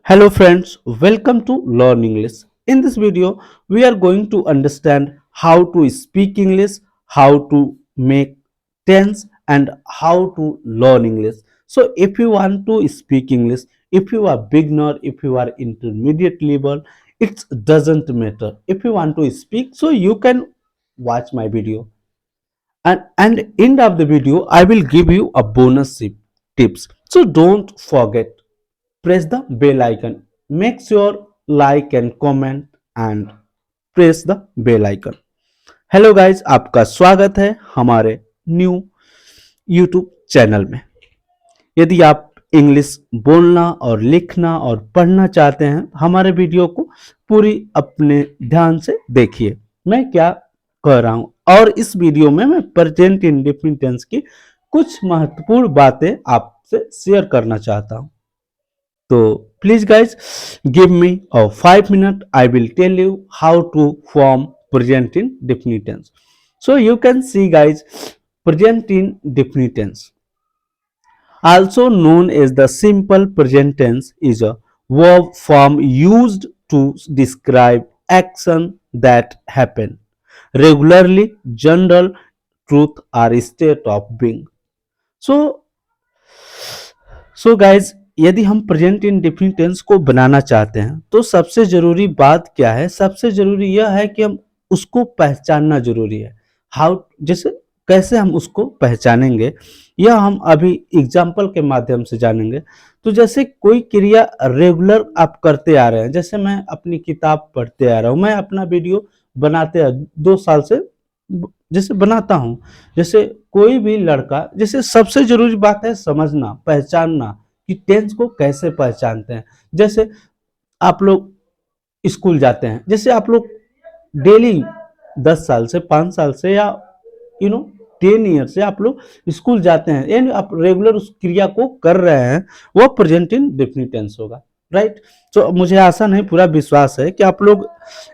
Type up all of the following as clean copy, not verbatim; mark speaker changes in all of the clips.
Speaker 1: Hello friends, welcome to Learn English. In this video, we are going to understand how to speak English, how to make tense and how to learn English. So if you want to speak English, if you are beginner, if you are intermediate level, it doesn't matter. If you want to speak, so you can watch my video. And end of the video, I will give you a bonus tips. So don't forget press the bell icon. Make sure like and comment and press the bell icon. Hello guys, आपका स्वागत है हमारे new YouTube channel में। यदि आप English बोलना और लिखना और पढ़ना चाहते हैं, हमारे वीडियो को पूरी अपने ध्यान से देखिए मैं क्या कह रहा हूं। और इस वीडियो में मैं प्रेजेंट इंडेफिनिट टेंस की कुछ महत्वपूर्ण बातें आपसे शेयर करना चाहता हूं। So please guys, give me a 5 minute. I will tell you how to form present indefinite tense. So you can see guys, present indefinite tense, also known as the simple present tense, is a verb form used to describe action that happen regularly, general truth or state of being. So guys, यदि हम present indefinite tense को बनाना चाहते हैं तो सबसे जरूरी बात क्या है? सबसे जरूरी यह है कि हम उसको पहचानना जरूरी है। हाउ, जैसे कैसे हम उसको पहचानेंगे यह हम अभी एग्जाम्पल के माध्यम से जानेंगे। तो जैसे कोई क्रिया रेगुलर आप करते आ रहे हैं, जैसे मैं अपनी किताब पढ़ते आ रहा हूँ, मैं अपना वीडियो बनाते 2 साल से जैसे बनाता हूँ। जैसे कोई भी लड़का, जैसे सबसे जरूरी बात है समझना, पहचानना कि टेंस को कैसे पहचानते हैं। जैसे आप लोग स्कूल जाते हैं, जैसे आप लोग डेली 10 साल से, 5 साल से या 10 ईयर से आप लोग स्कूल जाते हैं, यानी आप रेगुलर उस क्रिया को कर रहे हैं, वो प्रेजेंट इंडेफिनिट टेंस होगा। राइट। तो मुझे आशा नहीं, पूरा विश्वास है कि आप लोग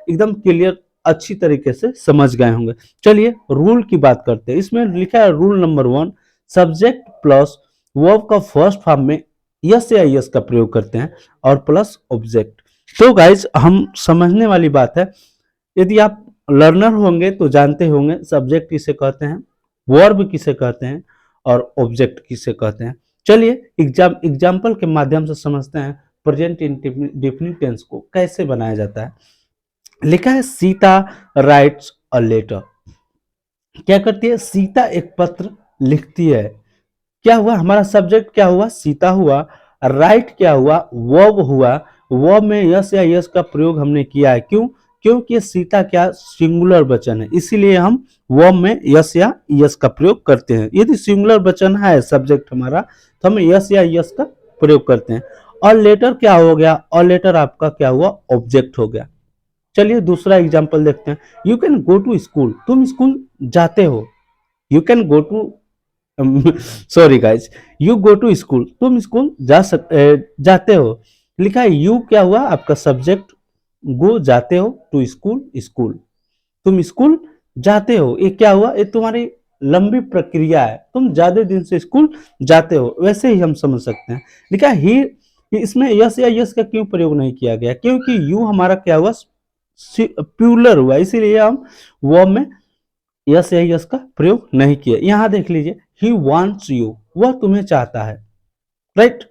Speaker 1: एकदम क्लियर अच्छी तरीके से समझ गए होंगे। चलिए रूल की बात करते हैं। इसमें लिखा है rule number 1, subject plus verb का फर्स्ट फॉर्म में यस या यस का प्रयोग करते हैं और प्लस ऑब्जेक्ट। तो गाइज, हम समझने वाली बात है, यदि आप लर्नर होंगे तो जानते होंगे सब्जेक्ट किसे कहते हैं, वर्ब किसे कहते हैं और ऑब्जेक्ट किसे कहते हैं। चलिए एग्जाम्पल के माध्यम से समझते हैं प्रेजेंट इंडेफिनिट टेंस को कैसे बनाया जाता है। लिखा है सीता राइट्स अ लेटर। क्या करती है? सीता एक पत्र लिखती है। क्या हुआ? हमारा सब्जेक्ट क्या हुआ? सीता हुआ। राइट क्या हुआ? वर्ब हुआ। वर्ब में यस या यस का प्रयोग हमने किया है। क्यों? क्योंकि सीता क्या सिंगुलर वचन है, इसीलिए हम वर्ब में यस या यस का प्रयोग करते हैं। यदि सिंगुलर वचन है सब्जेक्ट हमारा, तो हम यस या यस का प्रयोग करते हैं। और लेटर क्या हो गया? और लेटर आपका क्या हुआ? ऑब्जेक्ट हो गया। चलिए दूसरा एग्जाम्पल देखते हैं। You can go to school, तुम स्कूल जाते हो। You can go to sorry guys, you go to school, तुम स्कूल जाते हो। लिखा है यू क्या हुआ? आपका सब्जेक्ट, गो जाते हो, टू स्कूल स्कूल, तुम स्कूल जाते हो। ये क्या हुआ? ये तुम्हारी लंबी प्रक्रिया है, तुम ज्यादा दिन से स्कूल जाते हो, वैसे ही हम समझ सकते हैं। लिखा ही, इसमें यस या यस का क्यों प्रयोग नहीं किया गया? क्योंकि यू हमारा क्या हुआ? प्यूलर हुआ, इसीलिए हम वर्ब में यस या यस का प्रयोग नहीं किया। यहां देख लीजिए, ही वांट्स यू, वह तुम्हें चाहता है। राइट।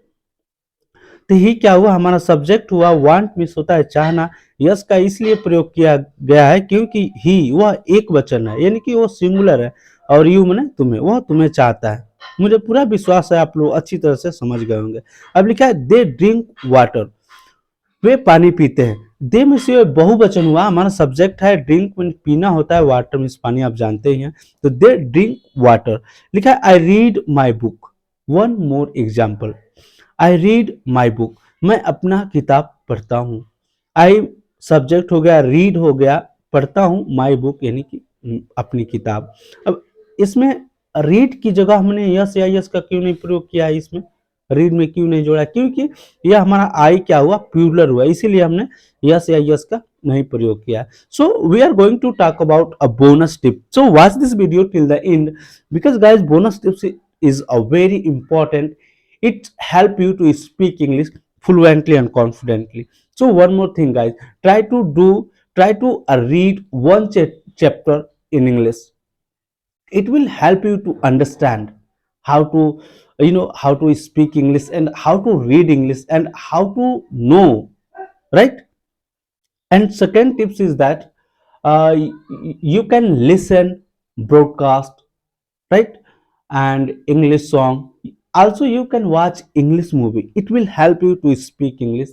Speaker 1: तो ही क्या हुआ? हमारा सब्जेक्ट हुआ। वांट मिस होता है चाहना। यस का इसलिए प्रयोग किया गया है क्योंकि ही वह एक वचन है, यानी कि वो सिंगुलर है, और यू माने तुम्हें, वह तुम्हें चाहता है। मुझे पूरा विश्वास है आप लोग अच्छी तरह से समझ गए होंगे। अब लिखा है दे ड्रिंक वाटर, वे पानी पीते हैं। दे में से बहुवचन हुआ, हमारा सब्जेक्ट है। ड्रिंक में पीना होता है, वाटर में पानी, आप जानते ही हैं। तो दे ड्रिंक वाटर। लिखा है I read my book. One more example, I read my book, मैं अपना किताब पढ़ता हूँ। आई सब्जेक्ट हो गया, रीड हो गया, पढ़ता हूँ, माई बुक यानी कि अपनी किताब। अब इसमें रीड की जगह हमने यस या यस का क्यों नहीं प्रयोग किया है? इसमें रीड में क्यों नहीं जोड़ा? क्योंकि यह हमारा आई क्या हुआ? प्लूरल हुआ, इसीलिए हमने यस या यस का नहीं प्रयोग किया। So we are going to talk about a bonus tip, so watch this video till the end, because guys bonus tips is a very important, it help you to speak English fluently and confidently. So one more thing, guys, try to read one chapter in English. It will help you to understand how to, how to speak English and how to read English and how to know, right? And second tips is that you can listen broadcast, right, and English song. Also you can watch English movie. It will help you to speak English,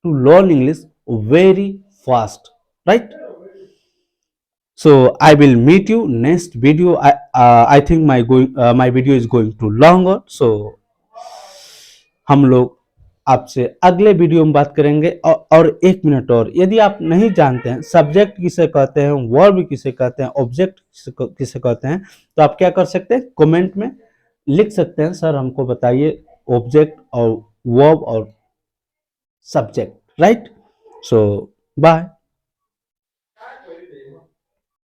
Speaker 1: to learn English very fast, right? So I will meet you next video. I think my video is going too longer, so हम लोग आपसे अगले video में बात करेंगे। और एक minute, और यदि आप नहीं जानते हैं सब्जेक्ट किसे कहते हैं, वर्ब किसे कहते हैं, ऑब्जेक्ट किसे कहते हैं, तो आप क्या कर सकते हैं, कमेंट में लिख सकते हैं, सर हमको बताइए ऑब्जेक्ट और वर्ब और सब्जेक्ट, राइट? सो बाय।